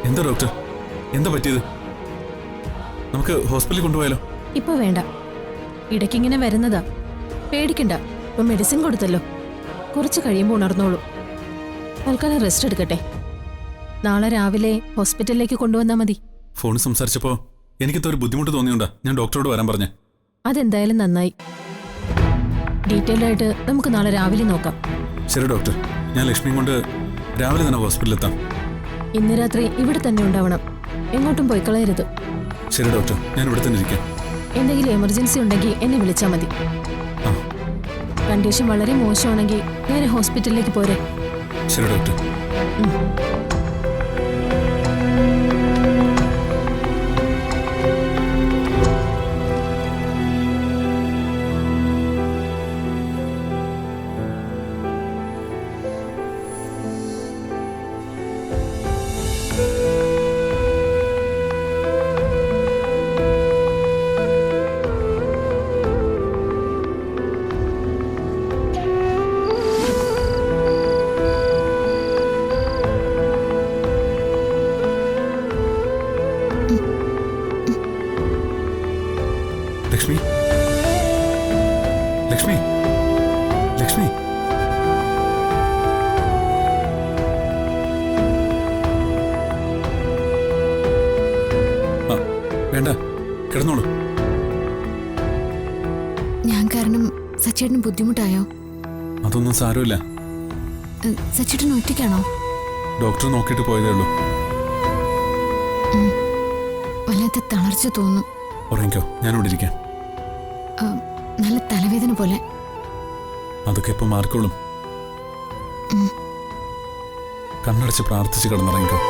എന്താ ഡോക്ടർ, എന്താ പറ്റിയത്? നമുക്ക് ഹോസ്പിറ്റലിൽ കൊണ്ടുപോയാലോ? ഇപ്പൊ വേണ്ട, ഇടയ്ക്കിങ്ങനെ വരുന്നതാ. പേടിക്കണ്ട, ഇപ്പൊ മെഡിസിൻ കൊടുത്തല്ലോ, കുറച്ച് കഴിയുമ്പോൾ ഉണർന്നോളൂ. തൽക്കാലം റെസ്റ്റ് എടുക്കട്ടെ. നാളെ രാവിലെ ഹോസ്പിറ്റലിലേക്ക് കൊണ്ടുവന്നാ മതി. ഫോണിൽ സംസാരിച്ചപ്പോ എനിക്കത്തെ ഒരു ബുദ്ധിമുട്ട് തോന്നിയോണ്ടാ ഞാൻ ഡോക്ടറോട് വരാൻ പറഞ്ഞേ. അതെന്തായാലും നന്നായി. ഡീറ്റെയിൽ ആയിട്ട് നമുക്ക് നാളെ രാവിലെ നോക്കാം. ശരി ഡോക്ടർ, ഞാൻ ലക്ഷ്മിയും കൊണ്ട് രാവിലെ തന്നെ ഹോസ്പിറ്റലിൽ എത്താം. ഇന്ന് രാത്രി ഇവിടെ തന്നെ ഉണ്ടാവണം, എങ്ങോട്ടും പോയി കളയരുത്. ശരി ഡോക്ടർ, ഞാൻ ഇവിടെ തന്നെ ഇരിക്കാം. എന്തെങ്കിലും എമർജൻസി ഉണ്ടെങ്കിൽ എന്നെ വിളിച്ചാൽ മതി. കണ്ടീഷൻ വളരെ മോശമാണെങ്കിൽ നേരെ ഹോസ്പിറ്റലിലേക്ക് പോരെ. ശരി ഡോക്ടർ. ലക്ഷ്മി, ലക്ഷ്മി, ലക്ഷ്മി. വേണ്ട, കിടന്നോളൂ. ഞാൻ കാരണം സച്ചേട്ടന് ബുദ്ധിമുട്ടായോ? അതൊന്നും സാരമില്ല. സച്ചേട്ടൻ ഒറ്റയ്ക്കാണോ? ഡോക്ടർ നോക്കിയിട്ട് പോയതേ ഉള്ളൂ. വല്ലാത്ത തളർച്ച തോന്നുന്നു. ഉറങ്ങിക്കോ, ഞാനിവിടെ ഇരിക്കാം. നല്ല തലവേദന പോലെ. അതൊക്കെ ഇപ്പൊ മാറിക്കോളും. കണ്ണടച്ച് പ്രാർത്ഥിച്ച് കിടന്നിറങ്ങിക്കോ.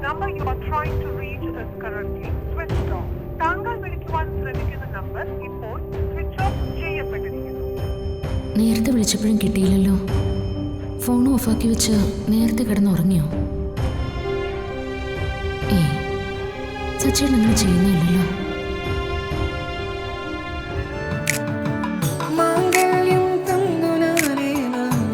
number you are trying to reach is currently switched off. താങ്കൾ വിളിക്കുവാൻ ശ്രമിക്കുന്ന നമ്പർ ഇപ്പോൾ സ്വിച്ച് ഓഫ് ചെയ്യപ്പെട്ടിരിക്കുന്നു. നേരത്തെ വിളിച്ചപ്പോഴും കിട്ടിയില്ലല്ലോ. ഫോൺ ഓഫാക്കി വെച്ച് നേരത്തെ കിടന്നുറങ്ങിയോ? സച്ചേട്ടൻ അങ്ങനെ ചെയ്യുന്നില്ലല്ലോ.